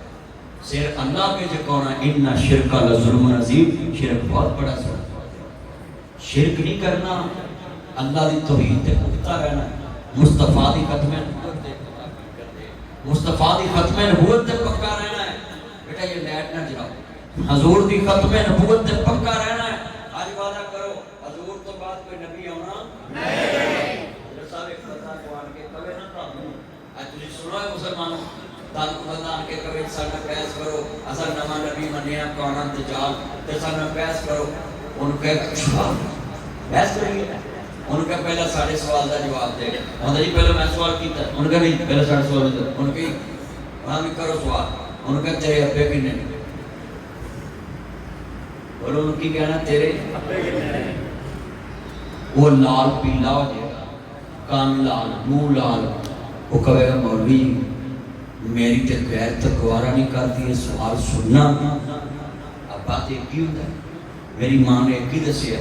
सिर अल्लाह के जकोना इन्ना शिरक लजुल्म अजीम, शिरक बहुत बड़ा जुल्म। शिरक नहीं करना, अल्लाह दी तौहीद ते पुख्ता रहना, मुस्तफा दी खत्म नबूवत ते मुस्तफा दी खत्म नबूवत ते पक्का रहना है। बेटा ये लाइट ना जलाओ, हजूर दी खत्म नबूवत ते पक्का रहना है। आज वादा करो हजूर तो बाद कोई नबी आना नहीं। सारे खता को आन के कवे ना तानू आज तुसी सुनो है मुसलमानों, तान को बंदान के कवे साडा बहस करो, असल नवा नबी मनिया कौन दजाल ते साडा बहस करो। उनके अच्छा बहस करेंगे, उनका पहला साढ़े सवाल का जवाब दे। जी पहले मैं सवाल किया, उनका नहीं पहले साढ़े सवाल दे। उनके वहां भी करो सवाल, उनका तेरे अब्बे किन्ने, बोलो उनकी कहना तेरे अब्बे किन्ने। वो लाल पीला हो जाएगा, कान लाल मुंह लाल, वो कहेगा मौलवी मेरी तो गैर तो गवारा नहीं करती है सवाल सुनना। अब बात एक ही होता है, मेरी माँ ने एक ही दसिया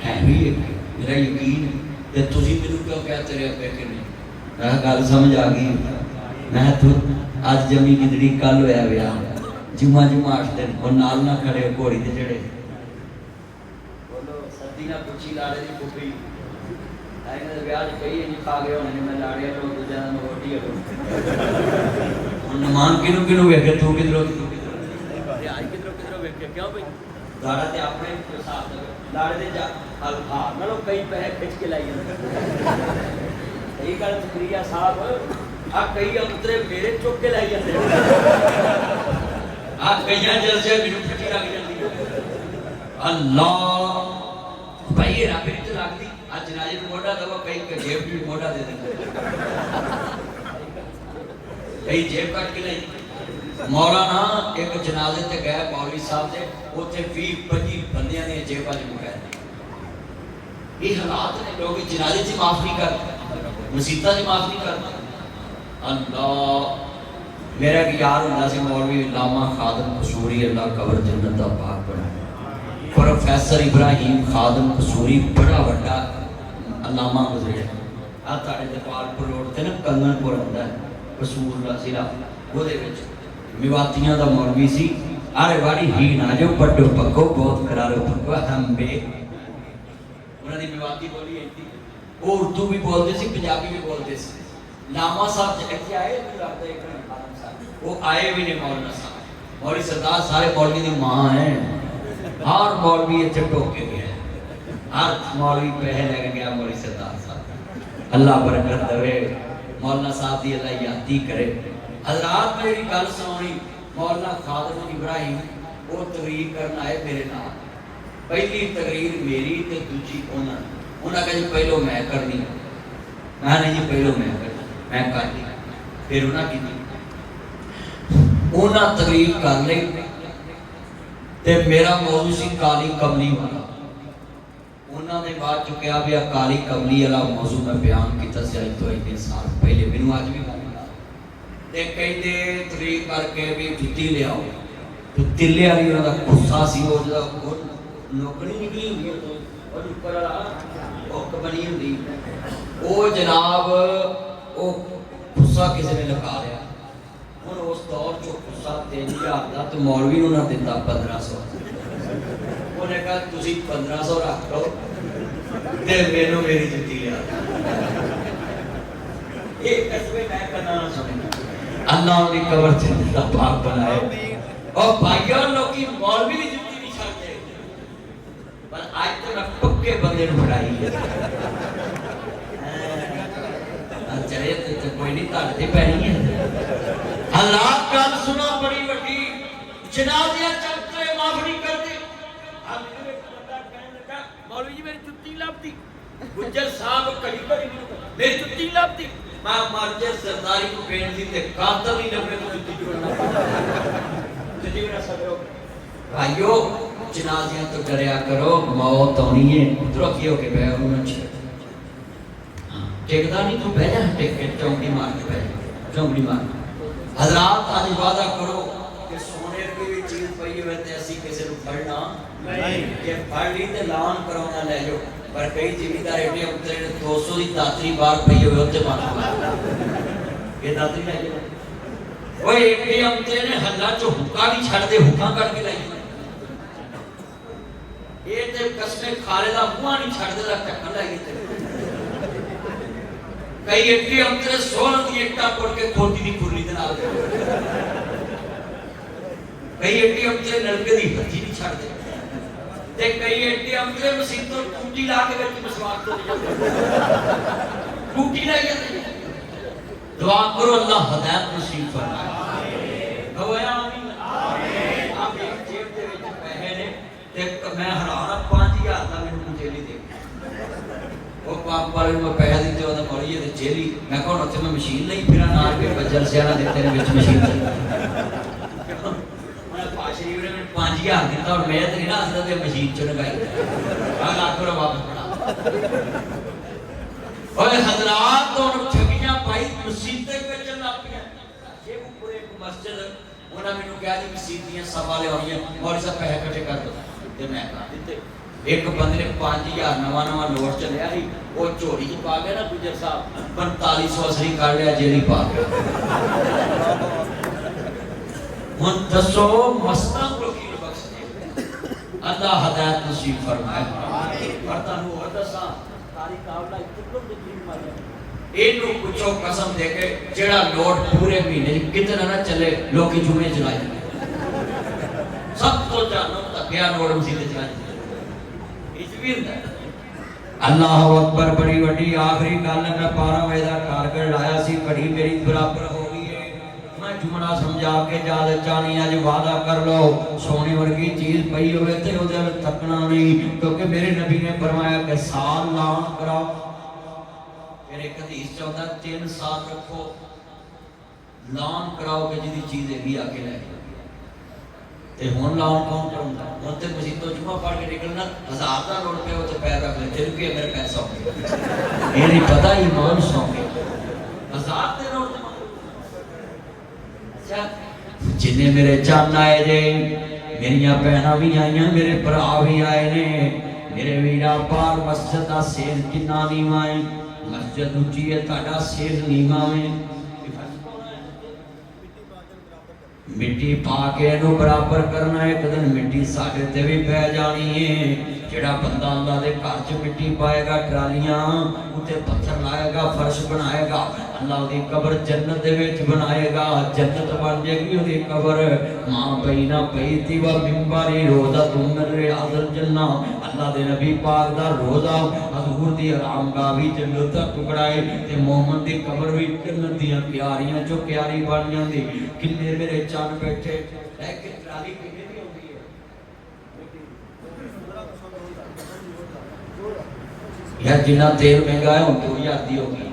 है भी एक, मेरा यकीन है तुझी मैनू क्यों क्या तेरे अब्बे के नहीं। मैं गल समझ आ गई। मैं तू अज जमी गिदड़ी कल होया विआह, जुम्मा जुम्मा 8 दिन और नाल ना खड़े घोड़ी ते चढ़े। बोलो सदी ना पुछी लाड़े दी फुफी आइने दे ब्याह कई नहीं खा गए होने मैं लाड़िया लोग दूजा ना रोटी है उन मान किनु किनु वेखे तू किधरों ये आई किधरों वेखे क्यों भाई दाड़ा ते अपने साथ लाड़े दे जा हां ना लोग कई पैसे खिंच के लाई सही गल शुक्रिया साहब आ कई अंतरे मेरे चुक के लाई जाते आ कईयां जैसे मेनू फटी लग जाती अल्लाह भाई ये रब नहीं लगती आज जनाजे को मोटा दवा कई के जेब भी मोटा दे देंगे कई जेब काट के लाई मौलाना एक जनाजे ते गए मौलवी साहब दे ओथे 20-25 बंदियां ने जेबां च मुकाए ये हालात ने लोग जनाजे च माफ नहीं करते मसीता च माफ नहीं करते अल्लाह मेरा एक यार होंदा सी मौलवी लामा खादम कसूरी, अल्लाह कबर जन्नत दा पाक बनाए। प्रोफैसर इब्राहिम खादम कसूरी बड़ा वड्डा अलामा गुजरे। आ ताड़े दपालपुर रोड ते ना कंगनपुर आंदा है कसूर दा जिला, ओदे विच मेवातियां दा मौलवी सी। अरे वाड़ी ही ना जो पड्डो पक्को बहुत करारो पक्को हम बे उन्हां दी मेवाती बोली ऐती। वो उर्दू भी बोलते सी, पंजाबी भी बोलते सी। लामा साहब इत्थे आए, मुझे लगता है खादम साहब वो आए भी नहीं। मौलाना साहब मौलवी सरदार सारे मौलवी दी मां है। हर मौलवी इत्थे टोके गया, हर मौलवी पैसे लेके गया मौलवी सरदार साहब। अल्लाह बरकत देवे, मौलाना साहब दी अल्लाह यादी करे। हजरात मेरी गल सुनी, मौलाना खादम इब्राहिम वो तकरीर करन आए मेरे नाल। पहली तकरीर मेरी ते दूजी उन्हां उन्हां कहा जी पहलो मैं करनी। मैं नहीं जी पहलो मैं करनी, मैं कर ली। फिर उन्हां की उन्हां तकरीर कर ली ते मेरा मौजू सी काली कमली वाला। उन्होंने बाद चो कहा भी काली कमली वाला मौजू मैं बयान किया सी अज तो इतने साल पहले, मैनू अज भी ते कहते तकरीर करके भी जुत्ती ले आओ। तो तिले वाली उन्होंने गुस्सा सी, वो जो नौकरी निकली हुई और ऊपर वाला हुक बनी हुई, वो जनाब वो गुस्सा किसी ने लगा लिया। हुण उस दौर चो गुस्सा 3000 का तो मौलवी ने उन्हें दिता 1500। उन्हें कहा तुसी 1500 रख लो ते मैनू मेरी जुत्ती लिया। ये कसवे मैं करना ना सुने। अल्लाह की कबर जन्नत दा पाक बनाए। और भाइयों लोग मौलवी की जुत्ती नहीं छाड़ते, पर आज तो मैं पक्के बंदे नूं फड़ाई है। चले तो कोई नहीं ताड़ते पैनी है। हालात गल सुनो बड़ी वड्डी, जनाजिया चलते माफ नहीं करते। मौलवी जी मेरी जुत्ती लभदी, गुज्जर साहब कड़ी कड़ी मेरी जुत्ती लभदी। मैं मर जाए सरदारी को पेन दी ते कातल ही लभे तो जुत्ती जोड़ना जुत्ती ना सकरो। भाइयों जनाजिया तो डरिया करो, मौत आनी है। उधरों की होके बह उन्होंने टेकदा नहीं तू बह जा, टेक के चौंकी मार के बह जा, चौंकी मार। हजरात आज वादा करो कि सोने की भी चीज पई होवे ते असी किसी को फड़ना नहीं, जे फड़ ली ते लान कराउना ले जाओ। पर कई जिमीदार एडे उतरे 200 की दातरी बाहर पई होवे उत्ते मार ये दातरी ले जाओ। ओए एडे उतरे ने हल्ला चो हुक्का नहीं छड़दे, हुक्का कट के लाई ये ते कसमे खाले दा मुंह नहीं छड़दे दा टक्कर लाई ते। कई एडे उतरे 16 दी एकटा कोट के खोटी दी खुरली दे नाल, कई एडे उतरे नलके दी हथी नहीं छड़दे ते कई एडे उतरे मसीत तो टूटी ला के विच मसवाक तो टूटी ला के। दुआ करो अल्लाह हिदायत नसीब फरमाए। आमीन होया आमीन आमीन। आप एक जेब दे विच पैसे ने ते मैं हराना 5000 दा मैनू जेली दे वो पाप वाले में पैसा दिते ओदा मौली ते जेली। मैं कहण उत्थे मैं मशीन नहीं फिरा नाल के बजर सियाना दिते ने विच मशीन पाशरी ने 5000 दिता और मैं ते ना असदा ते मशीन च लगाई आ लाख रुपया वापस पड़ा। ओए हजरात तो ठगियां पाई मुसीबतें बेचन लग पिया। ये पूरे मस्जिद उन्होंने मैनू कहा जी मसीतियां सफा ले आउणियां, मौलवी साहब पैसे इकट्ठे कर दो ते मैं कर दिते। एक बंदे ने 5000 नवा नोट चलिया ही वो झोली च पा गया ना गुजर साहब 4500 असली कर लिया जेली पा गया। हुन दसो मस्तां को की बख्श दे, अल्लाह हिदायत नसीब फरमाए। पर तानू और दसा तारी कावला कितनो यकीन मारे एनू पूछो कसम दे के जेड़ा नोट पूरे महीने कितना ना चले लोग जुमे चलाए सब तो जानो तकिया नोट मसीदे चलाए अल्लाह अकबर। बड़ी वड्डी आखिरी गल मैं 12 बजे का टारगेट लाया सी, घड़ी मेरी बराबर हो गई है। मैं जुमला समझा के जाद चानी अज वादा कर लो सोने वर्गी चीज पई होवे ते ओदे विच तकना नहीं, क्योंकि मेरे नबी ने फरमाया कि साल लान कराओ। फिर एक हदीस चौथा 3 साल रखो लान कराओ कि जिहदी चीज है भी आके ले ते हुण लान कौन करांदा। हुण ते मसीतों जुमा पढ़ के निकलना 1000 का नोट पे उत्ते पैर रख ले फिर भी मेरे पैसा हो गया। ये नहीं पता ईमान सौ के 1000 के नोट जिन्ने मेरे चन आए जे, मेरिया भैन भी आईया, मेरे भरा भी आए ने, मेरे वीरा बाहर मस्जिद का सेल कितना नीवा है, मस्जिद उची है, तुहाडा सेल नीवा है। मिट्टी पा के इनू बराबर करना, एक दिन मिट्टी साडे ते भी पै जानी है। जेड़ा बंदा अल्लाह दे घर च मिट्टी पाएगा, ट्रालियां उत्ते पत्थर लाएगा, फर्श बनाएगा, अल्लाह दी कब्र जन्नत दे विच बनाएगा, जन्नत बन जाएगी ओदी कब्र। मां पई ना पई थी व मिंबरी रोजा तुम रियाजुल जन्ना, अल्लाह दे नबी पाक दा रोजा हजूर दी आरामगाह भी जन्नत दा टुकड़ा है, ते मोहम्मद दी कब्र भी जन्नत दी प्यारियां चो प्यारी बन जांदी। किन्ने मेरे चन बैठे, लेकिन ट्राली किन्ने दी होंदी है यार, जिन्ना तेल महंगा है, 2000 की होगी,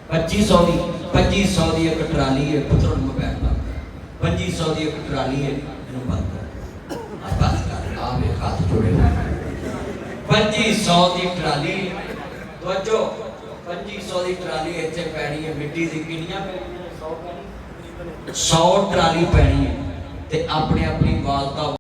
2500 की, 2500 की एक ट्राली है, पुत्र में बैठना 2500 की एक ट्राली है, इन्हों बंद कर, बस कर, आप एक हाथ जोड़े 2500 की ट्राली, तो जो 2500 की ट्राली इतने पैनी है, मिट्टी की किनियां पैनी है, 100 ट्राली पैनी है, ते अपने अपनी वालदा